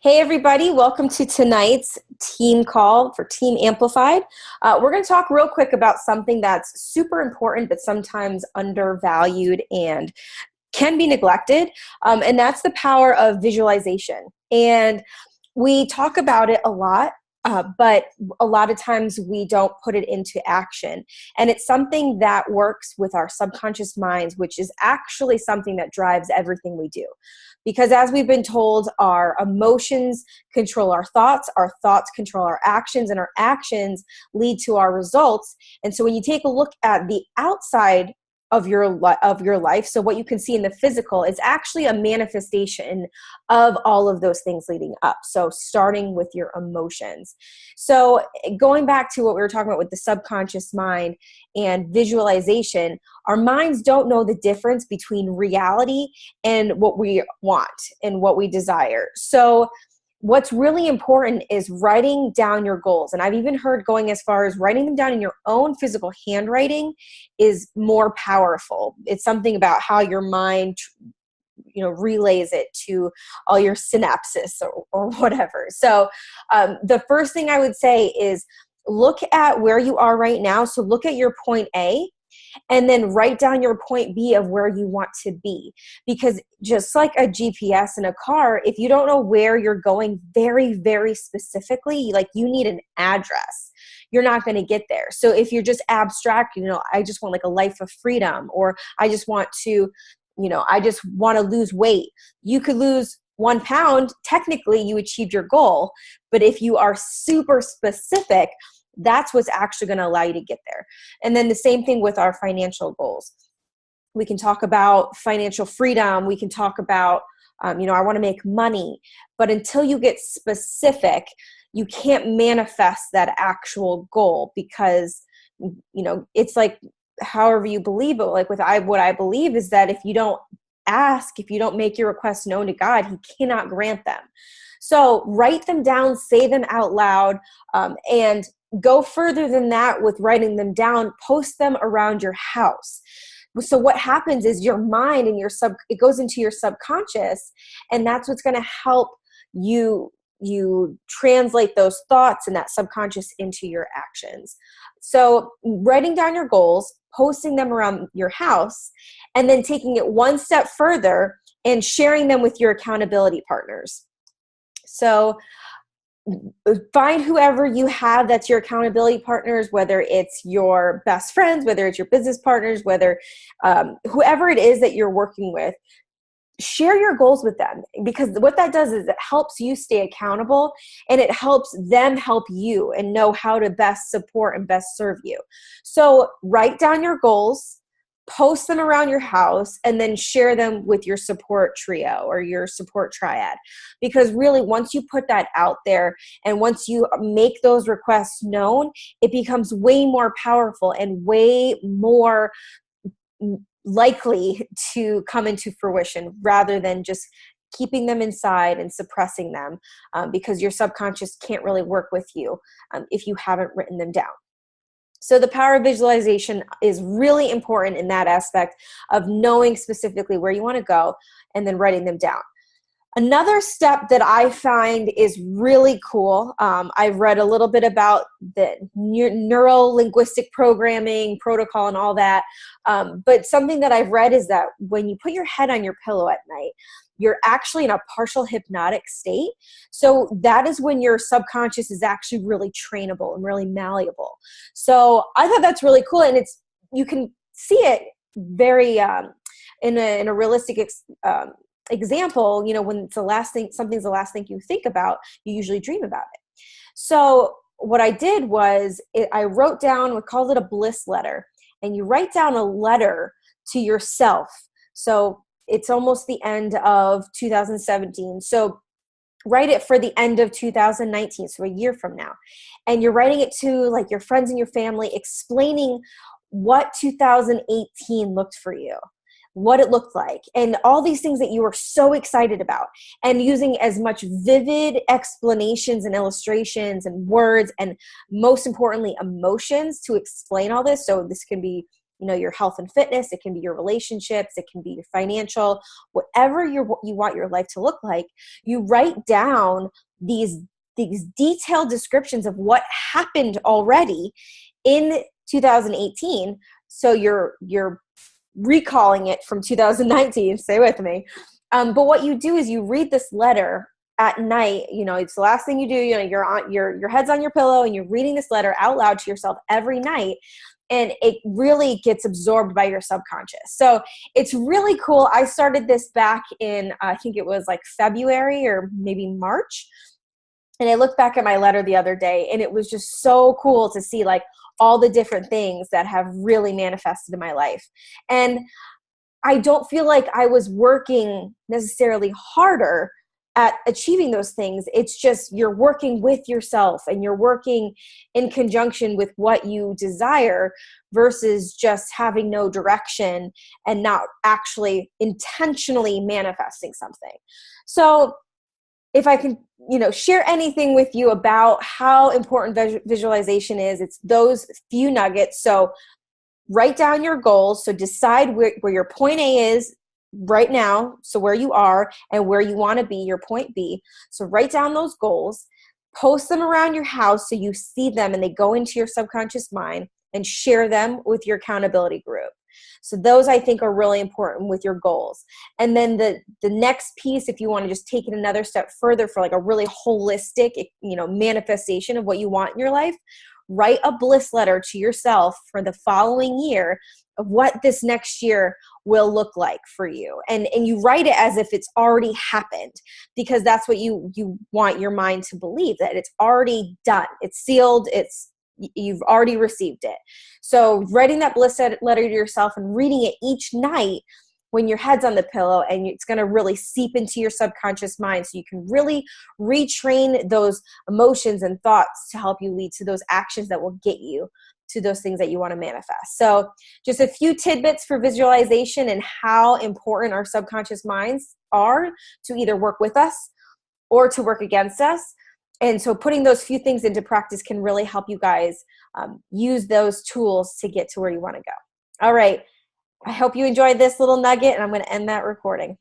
Hey, everybody. Welcome to tonight's team call for Team Amplified. We're going to talk real quick about something that's super important, but sometimes undervalued and can be neglected, and that's the power of visualization. And we talk about it a lot, but a lot of times we don't put it into action. And it's something that works with our subconscious minds, which is actually something that drives everything we do. Because as we've been told, our emotions control our thoughts control our actions, and our actions lead to our results. And so when you take a look at the outside of your life, so what you can see in the physical is actually a manifestation of all of those things leading up. So starting with your emotions. So going back to what we were talking about with the subconscious mind and visualization, our minds don't know the difference between reality and what we want and what we desire. So what's really important is writing down your goals. And I've even heard going as far as writing them down in your own physical handwriting is more powerful. It's something about how your mind relays it to all your synapses or whatever. So the first thing I would say is look at where you are right now. So look at your point A, and then write down your point B of where you want to be. Because just like a GPS in a car, if you don't know where you're going very, very specifically, like you need an address, you're not going to get there. So if you're just abstract, I just want like a life of freedom, or I just want to, I just want to lose weight. You could lose 1 pound. Technically, you achieved your goal. But if you are super specific, that's what's actually going to allow you to get there. And then the same thing with our financial goals. We can talk about financial freedom. We can talk about, I want to make money. But until you get specific, you can't manifest that actual goal because, it's like however you believe it. Like what I believe is that if you don't ask, if you don't make your requests known to God, He cannot grant them. So write them down, say them out loud, and go further than that with writing them down. Post them around your house. So what happens is your mind and it goes into your subconscious, and that's what's going to help you translate those thoughts and that subconscious into your actions. So writing down your goals, posting them around your house, and then taking it one step further and sharing them with your accountability partners. So find whoever you have that's your accountability partners, whether it's your best friends, whether it's your business partners, whether whoever it is that you're working with. Share your goals with them, because what that does is it helps you stay accountable, and it helps them help you and know how to best support and best serve you. So write down your goals, post them around your house, and then share them with your support trio or your support triad. Because really, once you put that out there and once you make those requests known, it becomes way more powerful and way more likely to come into fruition, rather than just keeping them inside and suppressing them, because your subconscious can't really work with you if you haven't written them down. So the power of visualization is really important in that aspect of knowing specifically where you want to go and then writing them down. Another step that I find is really cool, I've read a little bit about the neuro-linguistic programming protocol and all that, but something that I've read is that when you put your head on your pillow at night, you're actually in a partial hypnotic state. So that is when your subconscious is actually really trainable and really malleable. So I thought that's really cool, and you can see it very in a realistic example. When it's something's the last thing you think about, you usually dream about it. So what I did was I wrote down, we called it a Bliss letter, and you write down a letter to yourself. So it's almost the end of 2017. So write it for the end of 2019, so a year from now. And you're writing it to like your friends and your family, explaining what 2018 looked for you, what it looked like, and all these things that you were so excited about, and using as much vivid explanations and illustrations and words, and most importantly, emotions to explain all this. So this can be your health and fitness. It can be your relationships. It can be your financial, whatever you want your life to look like. You write down these detailed descriptions of what happened already in 2018. So you're recalling it from 2019. Stay with me. But what you do is you read this letter at night. It's the last thing you do. Your head's on your pillow and you're reading this letter out loud to yourself every night. And it really gets absorbed by your subconscious. So it's really cool. I started this back in, I think it was like February or maybe March. And I looked back at my letter the other day, and it was just so cool to see like all the different things that have really manifested in my life. And I don't feel like I was working necessarily harder at achieving those things. It's just you're working with yourself and you're working in conjunction with what you desire versus just having no direction and not actually intentionally manifesting something. So if I can, share anything with you about how important visualization is, it's those few nuggets. So write down your goals. So decide where your point A is right now. So where you are and where you want to be, your point B. So write down those goals, post them around your house so you see them and they go into your subconscious mind, and share them with your accountability group. So those I think are really important with your goals. And then the next piece, if you want to just take it another step further for like a really holistic, manifestation of what you want in your life, write a bliss letter to yourself for the following year of what this next year will look like for you. And you write it as if it's already happened, because that's what you want your mind to believe, that it's already done. It's sealed. You've already received it. So writing that bliss letter to yourself and reading it each night when your head's on the pillow, and it's going to really seep into your subconscious mind so you can really retrain those emotions and thoughts to help you lead to those actions that will get you to those things that you want to manifest. So just a few tidbits for visualization and how important our subconscious minds are to either work with us or to work against us. And so putting those few things into practice can really help you guys use those tools to get to where you want to go. All right. I hope you enjoyed this little nugget, and I'm going to end that recording.